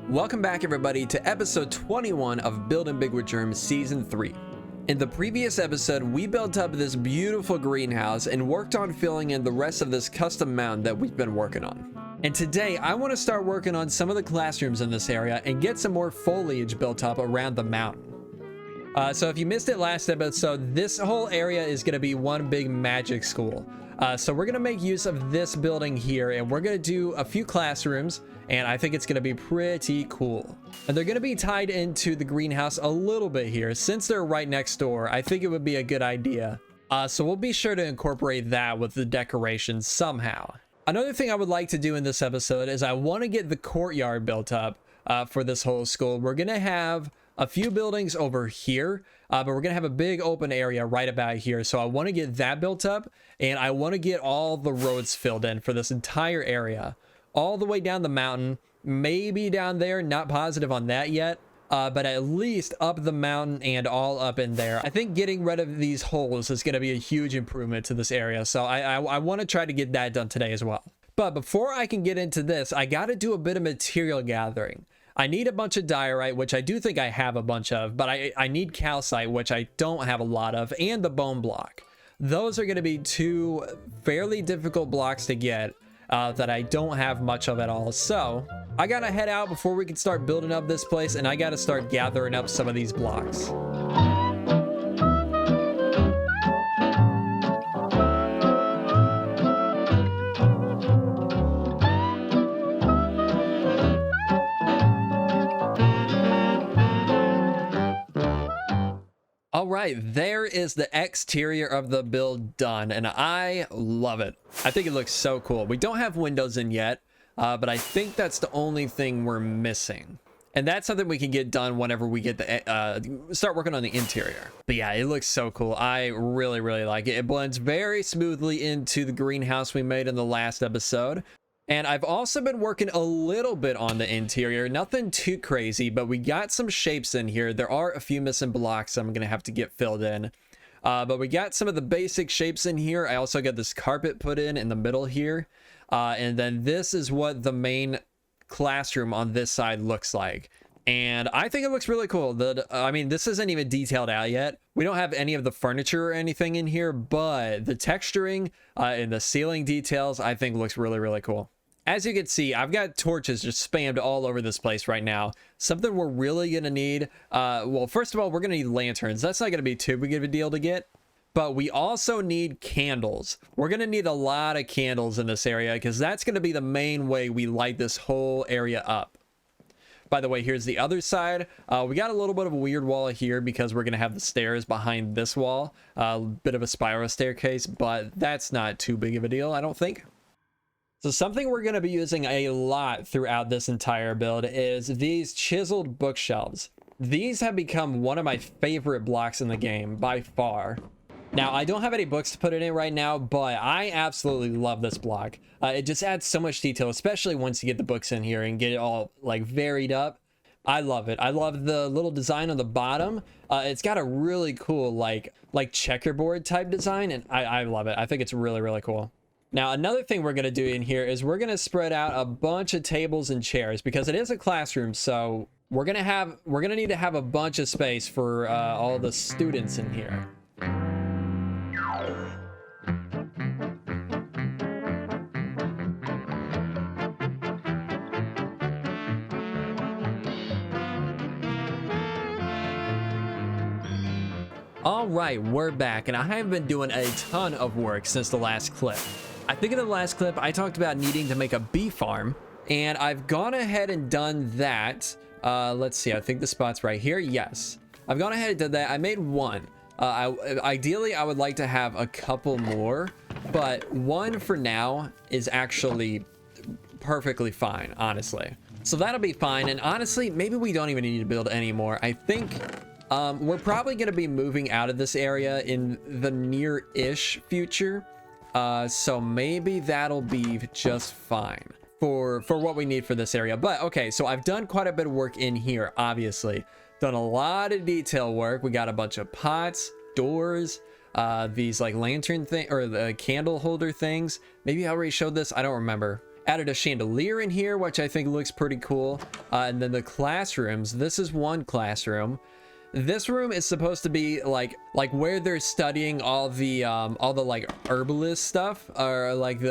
Welcome back everybody to episode 21 of Building Big with Jerm season 3. In the previous episode, we built up this beautiful greenhouse and worked on filling in the rest of this custom mountain that we've been working on. And today, I want to start working on some of the classrooms in this area and get some more foliage built up around the mountain. So if you missed it last episode, this whole area is going to be one big magic school. So we're going to make use of this building here, and we're going to do a few classrooms, and I think it's going to be pretty cool. And they're going to be tied into the greenhouse a little bit here. Since they're right next door, I think it would be a good idea. So we'll be sure to incorporate that with the decorations somehow. Another thing I would like to do in this episode is I want to get the courtyard built up for this whole school. We're going to have a few buildings over here, but we're gonna have a big open area right about here. So I want to get that built up, and I want to get all the roads filled in for this entire area, all the way down the mountain, maybe down there, not positive on that yet, but at least up the mountain and all up in there. I think getting rid of these holes is going to be a huge improvement to this area, so I want to try to get that done today as well. But before I can get into this, I got to do a bit of material gathering. I need a bunch of diorite, which I do think I have a bunch of, but I need calcite, which I don't have a lot of, and the bone block. Those are going to be two fairly difficult blocks to get that I don't have much of at all. So I got to head out before we can start building up this place, and I got to start gathering up some of these blocks. All right, there is the exterior of the build done, and I love it. I think it looks so cool. We don't have windows in yet, but I think that's the only thing we're missing. And that's something we can get done whenever we get the start working on the interior. But yeah, it looks so cool. I really, really like it. It blends very smoothly into the greenhouse we made in the last episode. And I've also been working a little bit on the interior, nothing too crazy, but we got some shapes in here. There are a few missing blocks I'm gonna have to get filled in, but we got some of the basic shapes in here. I also got this carpet put in the middle here, and then this is what the main classroom on this side looks like, and I think it looks really cool. I mean, this isn't even detailed out yet. We don't have any of the furniture or anything in here, but the texturing and the ceiling details I think looks really, really cool. As you can see, I've got torches just spammed all over this place right now. Something we're really going to need. Well, first of all, we're going to need lanterns. That's not going to be too big of a deal to get. But we also need candles. We're going to need a lot of candles in this area because that's going to be the main way we light this whole area up. By the way, here's the other side. We got a little bit of a weird wall here because we're going to have the stairs behind this wall. A bit of a spiral staircase, but that's not too big of a deal, I don't think. So something we're going to be using a lot throughout this entire build is these chiseled bookshelves. These have become one of my favorite blocks in the game by far. Now, I don't have any books to put it in right now, but I absolutely love this block. It just adds so much detail, especially once you get the books in here and get it all like varied up. I love it. I love the little design on the bottom. It's got a really cool like checkerboard type design, and I love it. I think it's really, really cool. Now, another thing we're going to do in here is we're going to spread out a bunch of tables and chairs because it is a classroom. So we're going to need to have a bunch of space for all the students in here. All right, we're back, and I have been doing a ton of work since the last clip. I think in the last clip, I talked about needing to make a bee farm, and I've gone ahead and done that. Let's see, I think the spot's right here. Yes, I've gone ahead and did that. I made one. Ideally, I would like to have a couple more, but one for now is actually perfectly fine, honestly. So that'll be fine, and honestly, maybe we don't even need to build any more. I think we're probably going to be moving out of this area in the near-ish future. So maybe that'll be just fine for what we need for this area. But okay, so I've done quite a bit of work in here, obviously. Done a lot of detail work. We got a bunch of pots, doors, these like lantern thing or the candle holder things. Maybe I already showed this, I don't remember. Added a chandelier in here, which I think looks pretty cool. And then the classrooms. This is one classroom. This room is supposed to be like where they're studying all the like herbalist stuff, or like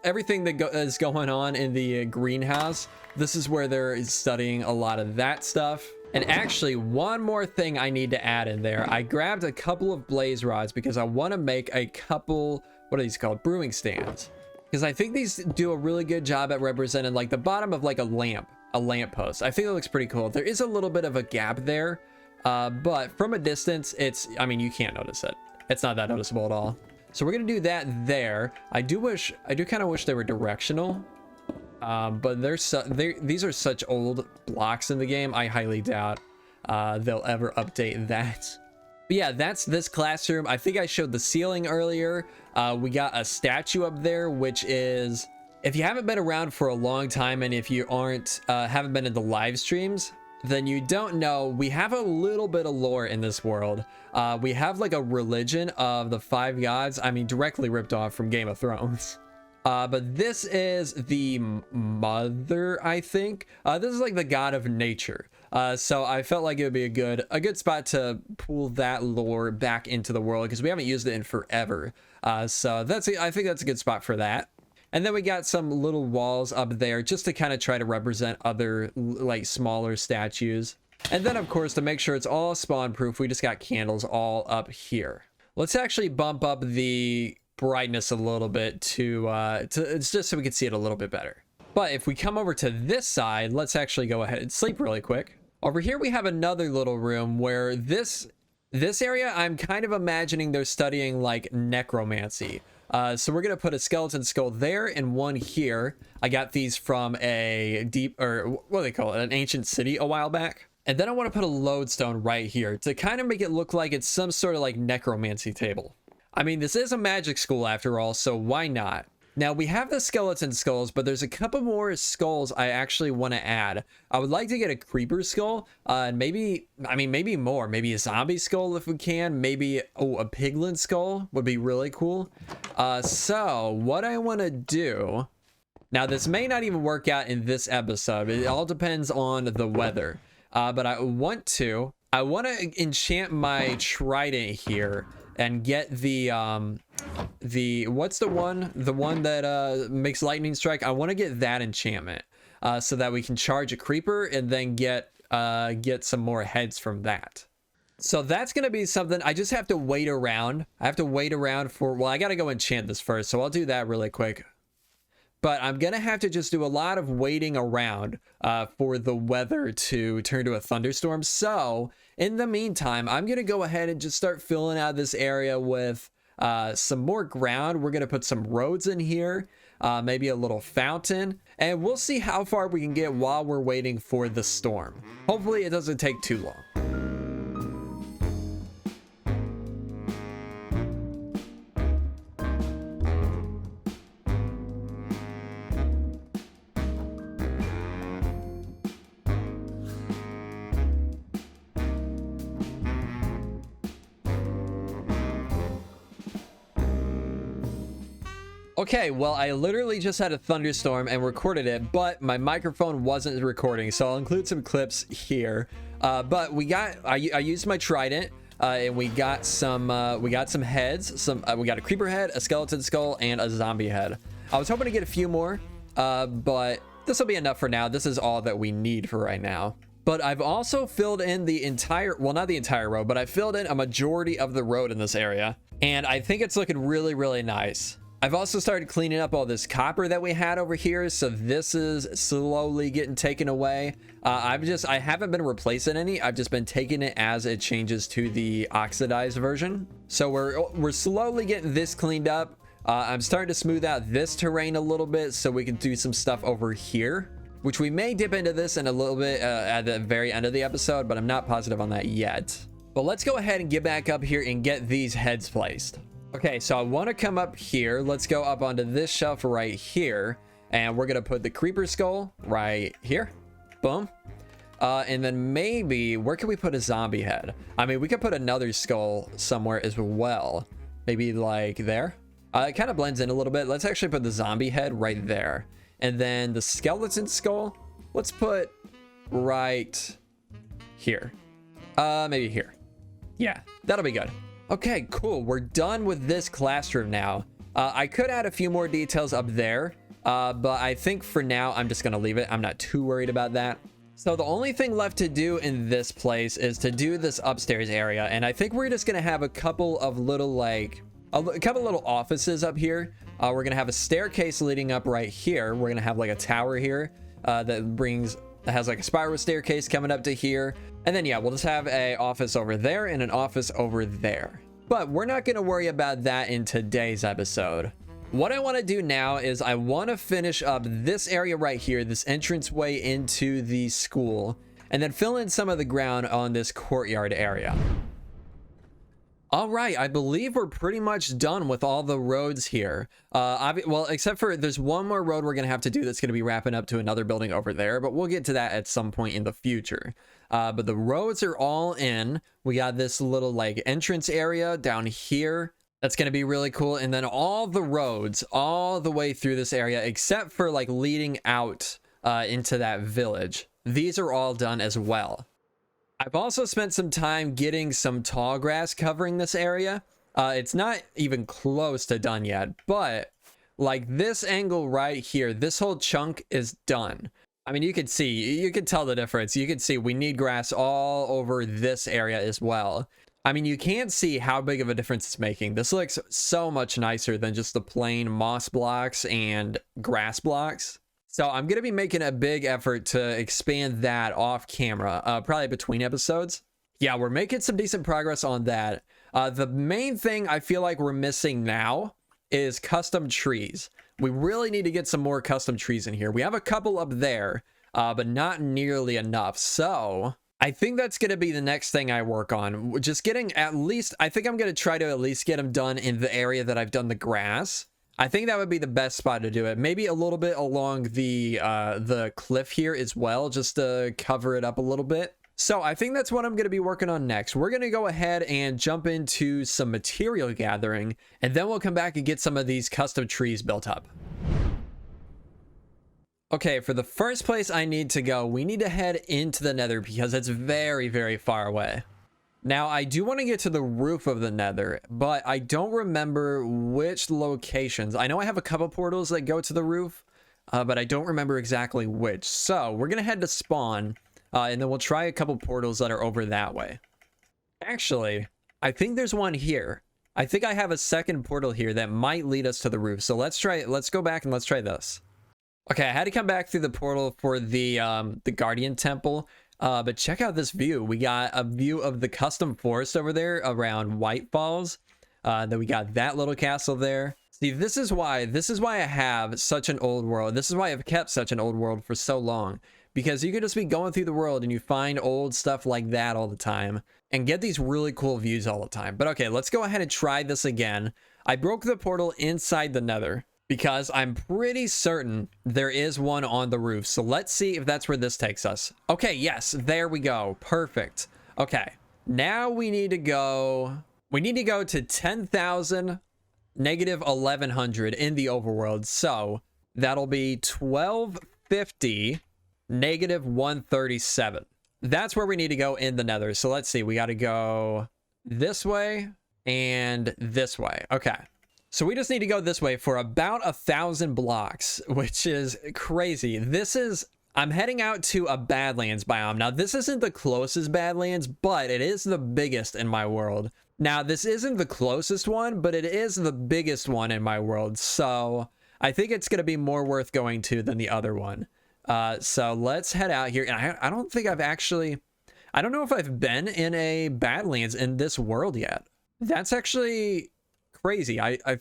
everything that is going on in the greenhouse. This is where they're studying a lot of that stuff. And actually, one more thing I need to add in there. I grabbed a couple of blaze rods because I want to make a couple, what are these called? Brewing stands. Because I think these do a really good job at representing like the bottom of like a lamp post. I think it looks pretty cool. There is a little bit of a gap there, but from a distance, I mean, you can't notice it. It's not that noticeable at all. So we're gonna do that there. I do kind of wish they were directional, but these are such old blocks in the game. I highly doubt they'll ever update that. But yeah, that's this classroom. I think I showed the ceiling earlier. We got a statue up there, which is, if you haven't been around for a long time, and if you haven't been in the live streams, then you don't know, we have a little bit of lore in this world. We have like a religion of the 5 gods. I mean, directly ripped off from Game of Thrones. But this is the mother, I think. This is like the god of nature. So I felt like it would be a good spot to pull that lore back into the world, because we haven't used it in forever. So I think that's a good spot for that. And then we got some little walls up there just to kind of try to represent other like smaller statues. And then of course, to make sure it's all spawn proof, we just got candles all up here. Let's actually bump up the brightness a little bit it's just so we can see it a little bit better. But if we come over to this side, let's actually go ahead and sleep really quick. Over here we have another little room where this area, I'm kind of imagining they're studying like necromancy. So we're gonna put a skeleton skull there and one here. I got these from what do they call it, an ancient city a while back. And then I want to put a lodestone right here to kind of make it look like it's some sort of like necromancy table. I mean, this is a magic school after all, so why not? Now we have the skeleton skulls, but there's a couple more skulls I actually want to add. I would like to get a creeper skull, and maybe more, maybe a zombie skull if we can, maybe, a piglin skull would be really cool. So what I want to do, now this may not even work out in this episode, it all depends on the weather, but I want to enchant my trident here and get what's the one that makes lightning strike. I want to get that enchantment so that we can charge a creeper and then get some more heads from that. So that's gonna be something I just have to wait around. I have to wait around for, well, I gotta go enchant this first, so I'll do that really quick. But I'm gonna have to just do a lot of waiting around for the weather to turn to a thunderstorm. So in the meantime, I'm gonna go ahead and just start filling out this area with some more ground. We're gonna put some roads in here, maybe a little fountain, and we'll see how far we can get while we're waiting for the storm. Hopefully it doesn't take too long. Okay, well, I literally just had a thunderstorm and recorded it, but my microphone wasn't recording, so I'll include some clips here. But I used my trident, and we got some heads. We got a creeper head, a skeleton skull, and a zombie head. I was hoping to get a few more, but this will be enough for now. This is all that we need for right now. But I've also filled in the entire, well, not the entire road, but I filled in a majority of the road in this area, and I think it's looking really, really nice. I've also started cleaning up all this copper that we had over here, so this is slowly getting taken away. I haven't been replacing any. I've just been taking it as it changes to the oxidized version. So we're slowly getting this cleaned up. I'm starting to smooth out this terrain a little bit so we can do some stuff over here, which we may dip into this in a little bit at the very end of the episode, but I'm not positive on that yet. But let's go ahead and get back up here and get these heads placed. Okay, so I want to come up here. Let's go up onto this shelf right here, and we're gonna put the creeper skull right here. Boom. And then maybe, where can we put a zombie head? I mean, we could put another skull somewhere as well. Maybe like there. It kind of blends in a little bit. Let's actually put the zombie head right there. And then the skeleton skull, let's put right here. Maybe here. Yeah, that'll be good. Okay, cool. We're done with this classroom now. I could add a few more details up there, but I think for now, I'm just going to leave it. I'm not too worried about that. So the only thing left to do in this place is to do this upstairs area. And I think we're just going to have a couple of little, like, a couple little offices up here. We're going to have a staircase leading up right here. We're going to have like a tower here that has like a spiral staircase coming up to here. And then, yeah, we'll just have a office over there and an office over there. But we're not going to worry about that in today's episode. What I want to do now is I want to finish up this area right here, this entranceway into the school, and then fill in some of the ground on this courtyard area. All right, I believe we're pretty much done with all the roads here. Well, except for there's one more road we're going to have to do that's going to be wrapping up to another building over there, but we'll get to that at some point in the future. But the roads are all in. We got this little like entrance area down here. That's going to be really cool. And then all the roads all the way through this area, except for like leading out into that village. These are all done as well. I've also spent some time getting some tall grass covering this area. It's not even close to done yet, but like this angle right here, this whole chunk is done. I mean, you could tell the difference. You can see we need grass all over this area as well. I mean, you can't see how big of a difference it's making. This looks so much nicer than just the plain moss blocks and grass blocks. So I'm going to be making a big effort to expand that off camera, probably between episodes. Yeah, we're making some decent progress on that. The main thing I feel like we're missing now is custom trees. We really need to get some more custom trees in here. We have a couple up there, but not nearly enough. So I think that's going to be the next thing I work on. Just getting at least, I think I'm going to try to at least get them done in the area that I've done the grass. I think that would be the best spot to do it. Maybe a little bit along the cliff here as well, just to cover it up a little bit. So I think that's what I'm going to be working on next. We're going to go ahead and jump into some material gathering, and then we'll come back and get some of these custom trees built up. Okay, for the first place I need to go, we need to head into the Nether because it's very, very far away. Now, I do want to get to the roof of the Nether, but I don't remember which locations. I know I have a couple portals that go to the roof, but I don't remember exactly which. So we're going to head to spawn, and then we'll try a couple portals that are over that way. Actually, I think there's one here. I think I have a second portal here that might lead us to the roof. So let's go back and let's try this. Okay, I had to come back through the portal for the Guardian Temple. But check out this view. We got a view of the custom forest over there around White Falls. Then we got that little castle there. See, this is why I have such an old world. This is why I've kept such an old world for so long. Because you could just be going through the world and you find old stuff like that all the time and get these really cool views all the time. But okay, let's go ahead and try this again. I broke the portal inside the Nether because I'm pretty certain there is one on the roof. So let's see if that's where this takes us. Okay, yes, there we go. Perfect. Okay, now we need to go to 10,000 negative 1100 in the overworld. So that'll be 1250 negative 137. That's where we need to go in the Nether. So let's see, we got to go this way and this way. Okay. So we just need to go this way for about 1,000 blocks, which is crazy. I'm heading out to a Badlands biome. Now, this isn't the closest Badlands, but it is the biggest in my world. Now, this isn't the closest one, but it is the biggest one in my world. So I think it's going to be more worth going to than the other one. So let's head out here. And I don't think I don't know if I've been in a Badlands in this world yet. That's actually crazy. I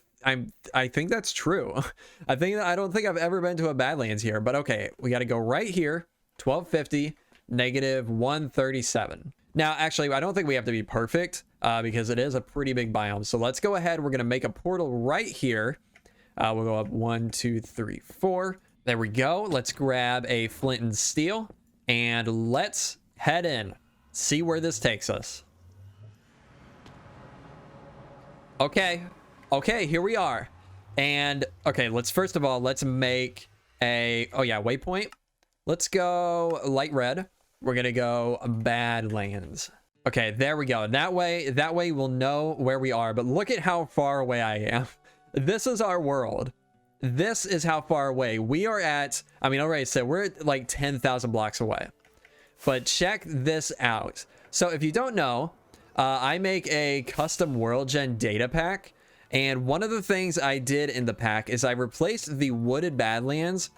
think that's true. I don't think I've ever been to a Badlands here, but okay, we got to go right here. 1250 negative 137. Now, actually, I don't think we have to be perfect because it is a pretty big biome. So let's go ahead. We're going to make a portal right here. We'll go up 1, 2, 3, 4. There we go. Let's grab a flint and steel and let's head in. See where this takes us. Okay, here we are. And okay, first of all, let's make oh yeah, waypoint. Let's go light red. We're gonna go Badlands. Okay, there we go. That way we'll know where we are. But look at how far away I am. This is our world. This is how far away we are at. I mean, already said we're at like 10,000 blocks away. But check this out. So if you don't know, I make a custom world gen data pack. And one of the things I did in the pack is I replaced the wooded Badlands,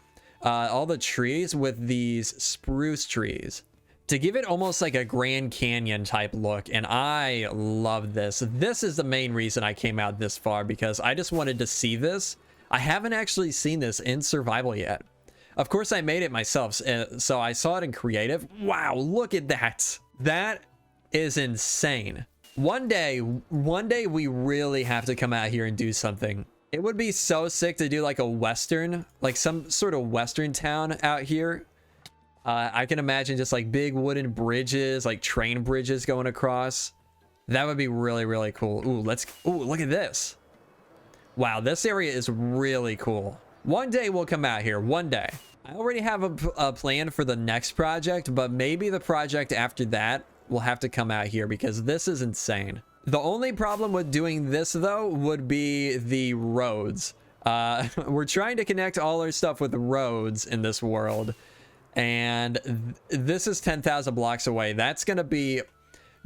all the trees, with these spruce trees to give it almost like a Grand Canyon type look. And I love this. This is the main reason I came out this far, because I just wanted to see this. I haven't actually seen this in survival yet. Of course, I made it myself, so I saw it in creative. Wow, look at that. That is insane. One day we really have to come out here and do something. It would be so sick to do like a Western, like some sort of Western town out here. I can imagine just like big wooden bridges, like train bridges going across. That would be really, really cool. Ooh, look at this. Wow, this area is really cool. One day we'll come out here, one day. I already have a plan for the next project, but maybe the project after that will have to come out here, because this is insane. The only problem with doing this though would be the roads. We're trying to connect all our stuff with roads in this world, and this is 10,000 blocks away. That's gonna be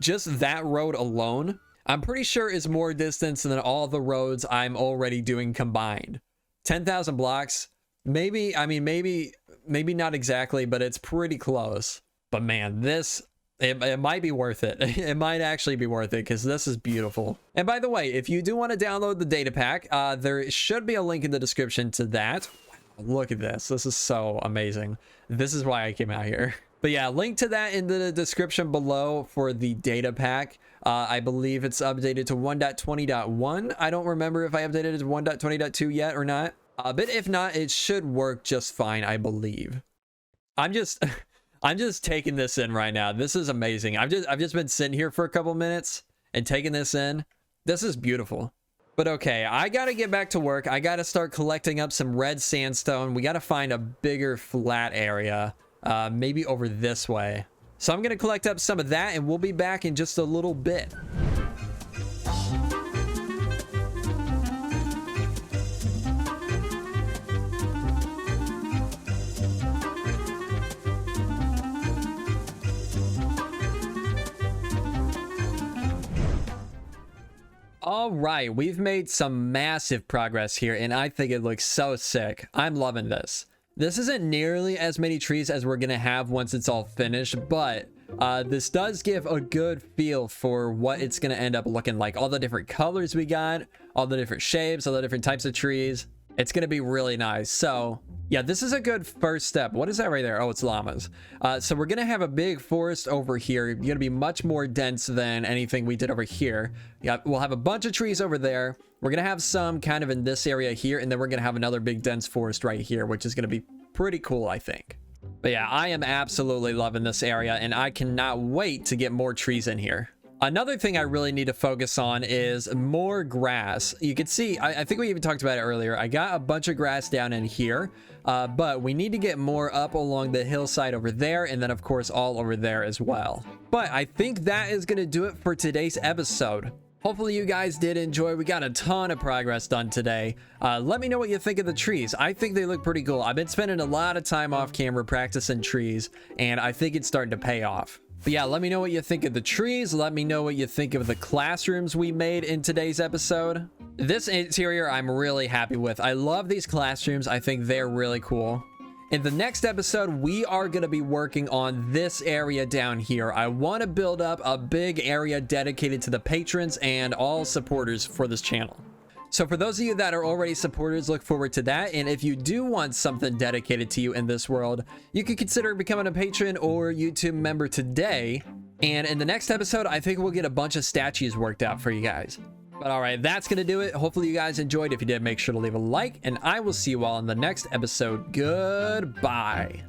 just that road alone, I'm pretty sure is more distance than all the roads I'm already doing combined. 10,000 blocks, maybe, I mean, maybe not exactly, but it's pretty close. But man, this, it might be worth it. It might actually be worth it, because this is beautiful. And by the way, if you do want to download the data pack, there should be a link in the description to that. Wow, look at this. This is so amazing. This is why I came out here. But yeah, link to that in the description below for the data pack. I believe it's updated to 1.20.1. I don't remember if I updated it to 1.20.2 yet or not. But if not, it should work just fine, I believe. I'm just taking this in right now. This is amazing. I've just been sitting here for a couple minutes and taking this in. This is beautiful. But okay, I gotta get back to work. I gotta start collecting up some red sandstone. We gotta find a bigger flat area, maybe over this way. So I'm gonna collect up some of that, and we'll be back in just a little bit. All right, we've made some massive progress here, and I think it looks so sick. I'm loving this. This isn't nearly as many trees as we're gonna have once it's all finished, but this does give a good feel for what it's gonna end up looking like. All the different colors we got, all the different shapes, all the different types of trees. It's gonna be really nice. So yeah, this is a good first step. What is that right there? Oh, it's llamas. So we're gonna have a big forest over here. It's gonna be much more dense than anything we did over here. Yeah, we'll have a bunch of trees over there. We're gonna have some kind of in this area here, and then we're gonna have another big dense forest right here, which is gonna be pretty cool, I think. But yeah, I am absolutely loving this area, and I cannot wait to get more trees in here. Another thing I really need to focus on is more grass. You can see, I think we even talked about it earlier. I got a bunch of grass down in here, but we need to get more up along the hillside over there, and then of course all over there as well. But I think that is going to do it for today's episode. Hopefully you guys did enjoy. We got a ton of progress done today. Let me know what you think of the trees. I think they look pretty cool. I've been spending a lot of time off camera practicing trees, and I think it's starting to pay off. But yeah, let me know what you think of the trees. Let me know what you think of the classrooms we made in today's episode. This interior I'm really happy with. I love these classrooms. I think they're really cool. In the next episode, we are going to be working on this area down here. I want to build up a big area dedicated to the patrons and all supporters for this channel. So for those of you that are already supporters, look forward to that. And if you do want something dedicated to you in this world, you could consider becoming a patron or YouTube member today. And in the next episode, I think we'll get a bunch of statues worked out for you guys. But all right, that's going to do it. Hopefully you guys enjoyed. If you did, make sure to leave a like, and I will see you all in the next episode. Goodbye.